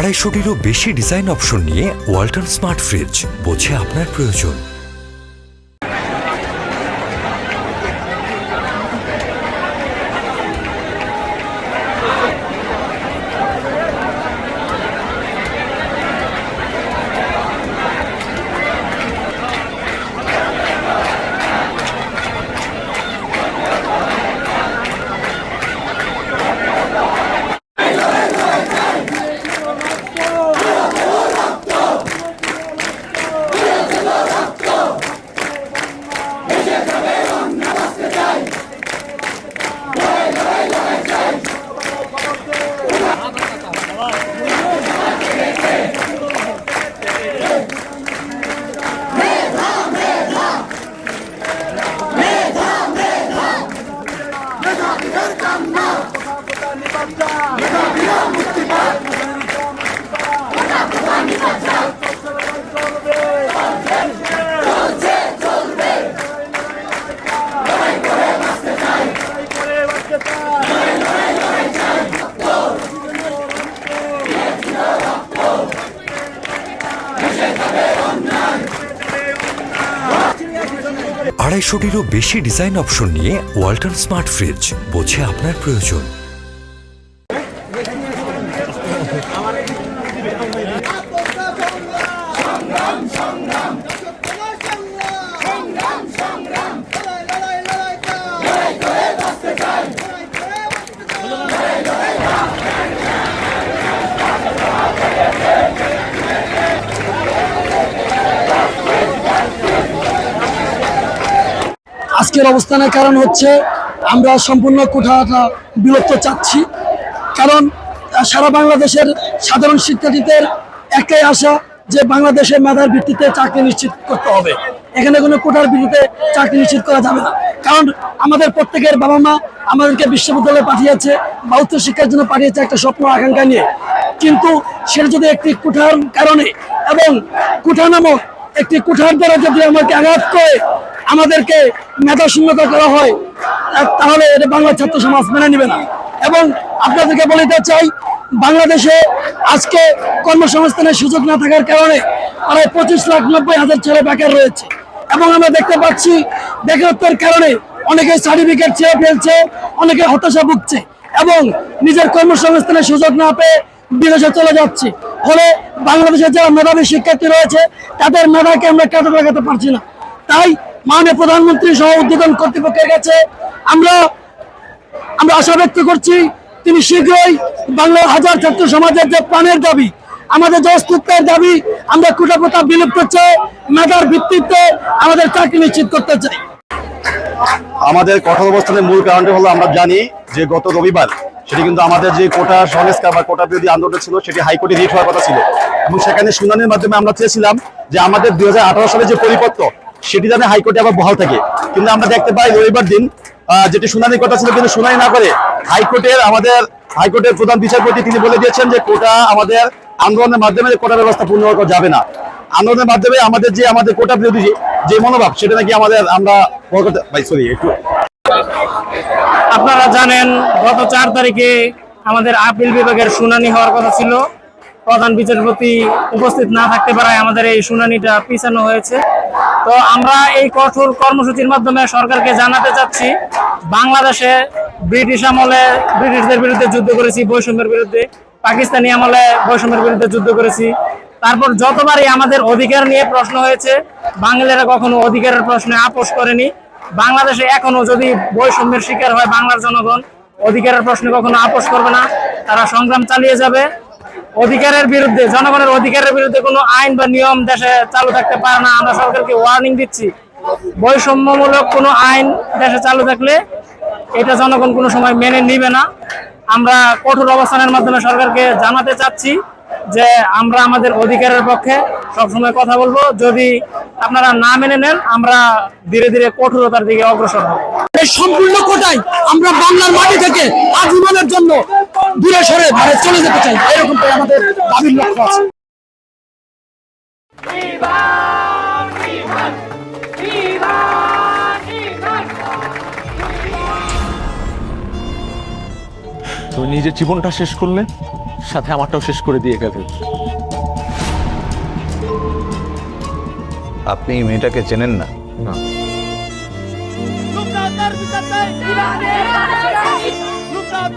250-টিরও বেশি design option নিয়ে Walton smart fridge, বোঝে আপনার প্রয়োজন। আড়াইশোটিরও বেশি ডিজাইন অপশন নিয়ে ওয়ালটন স্মার্ট ফ্রিজ, বোঝে আপনার প্রয়োজন। আজকের অবস্থানের কারণ হচ্ছে আমরা সম্পূর্ণ কোটাটা বিলুপ্ত চাচ্ছি। কারণ সারা বাংলাদেশের সাধারণ শিক্ষার্থীদের একটাই আশা যে বাংলাদেশের মেধার ভিত্তিতে চাকরি নিশ্চিত করতে হবে। এখানে কোনো কোটার ভিত্তিতে চাকরি নিশ্চিত করা যাবে না। কারণ আমাদের প্রত্যেকের বাবা মা আমাদেরকে বিশ্ববিদ্যালয়ে পাঠিয়েছে বা উচ্চ শিক্ষার জন্য পাঠিয়েছে একটা স্বপ্ন আকাঙ্ক্ষা নিয়ে। কিন্তু সেটা যদি একটি কোটার কারণে এবং কোটা নামক একটি কোঠার দ্বারা যদি আমাকে আঘাত করে আমাদেরকে মেধা শূন্যতা করা হয়, তাহলে এটা বাংলা ছাত্র সমাজ মেনে নেবে না। এবং আপনাদেরকে বলতে চাই, বাংলাদেশে আজকে কর্মসংস্থানের সুযোগ না থাকার কারণে প্রায় 25,90,000 ছেলে বেকার রয়েছে। এবং আমরা দেখতে পাচ্ছি বেকারত্বের কারণে অনেকে সার্টিফিকেট ছেড়ে ফেলছে, অনেকে হতাশা ভুগছে এবং নিজের কর্মসংস্থানের সুযোগ না পেয়ে বিদেশে চলে যাচ্ছে। ফলে বাংলাদেশের যারা মেধাবী শিক্ষার্থী রয়েছে তাদের মেধাকে আমরা কাজে লাগাতে পারছি না। তাই মাননীয় প্রধানমন্ত্রী সহ উদ্বোধন কর্তৃপক্ষের কাছে আমরা আশা ব্যক্ত করছি তিনি শীঘ্রই বাংলার হাজার ছাত্র সমাজের যে প্রাণের দাবি, আমাদের যে অস্তিত্বের দাবি, আমরা কোটা প্রথা বিলুপ্ত চাই, মেধার ভিত্তিতে আমাদের চাকরি নিশ্চিত করতে চাই। আমাদের কঠোর অবস্থানের মূল কারণটা হলো আমরা জানি যে গত রবিবার সেটি কিন্তু আমাদের যে কোটা সংস্কার বা কোটা বিরোধী আন্দোলন ছিল সেটি হাইকোর্টে রিট হওয়ার কথা ছিল এবং সেখানে শুনানির মাধ্যমে আমরা চেয়েছিলাম যে আমাদের 2018 সালে যে পরিপত্র সেটি যেন হাইকোর্টে আবার বহাল থাকে। কিন্তু আমরা দেখতে পাই রবিবার দিন যেটি শুনানির কথা ছিল কিন্তু শুনানি না করে হাইকোর্টের প্রধান বিচারপতি তিনি বলে দিয়েছেন যে কোটা আমাদের আন্দোলনের মাধ্যমে কোটা ব্যবস্থা পুনর্বার করা যাবে না। আন্দোলনের মাধ্যমে আমাদের কোটা বিরোধী যে মনোভাব সেটা নাকি আপনারা জানেন গত 4 তারিখে আমাদের আপিল বিভাগের শুনানি হওয়ার কথা ছিল। প্রধান বিচারপতি উপস্থিত না থাকতে পারায় আমাদের এই শুনানিটা পিছানো হয়েছে। তো আমরা এই কঠোর কর্মসূচির মাধ্যমে সরকারকে জানাতে চাচ্ছি, বাংলাদেশে ব্রিটিশ আমলে ব্রিটিশদের বিরুদ্ধে যুদ্ধ করেছি, বৈষম্যের বিরুদ্ধে, পাকিস্তানি আমলে বৈষম্যের বিরুদ্ধে যুদ্ধ করেছি। তারপর যতবারই আমাদের অধিকার নিয়ে প্রশ্ন হয়েছে বাঙালিরা কখনো অধিকারের প্রশ্নে আপোষ করেনি। বাংলাদেশে এখনো যদি বৈষম্যের শিকার হয় বাংলার জনগণ, অধিকারের প্রশ্নে কখনো আপোষ করবে না, তারা সংগ্রাম চালিয়ে যাবে। অধিকারের বিরুদ্ধে, জনগণের অধিকারের বিরুদ্ধে কোনো আইন বা নিয়ম দেশে চালু থাকতে পারে না। আমরা সরকারকে ওয়ার্নিং দিচ্ছি, বৈষম্যমূলক কোনো আইন দেশে চালু থাকলে এটা জনগণ কোনো সময় মেনে নিবে না। আমরা কঠোর অবস্থানের মাধ্যমে সরকারকে জানাতে চাচ্ছি যে আমরা আমাদের অধিকারের পক্ষে সবসময় কথা বলবো। যদি আপনারা না মেনে নেন আমরা ধীরে ধীরে কঠোরতার দিকে অগ্রসর হব। এই সম্পূর্ণ কোটায় আমরা বাংলার মাটি থেকে আজীবনের জন্য দূরে সরে চলে যেতে চাই, এরকমটাই আমাদের দাবির লক্ষ্য আছে। তুমি নিজের জীবনটা শেষ করলে, সাথে আমারটাও শেষ করে দিয়ে গেলেন। আপনি এই মেয়েটাকে চেনেন না? না। Look out,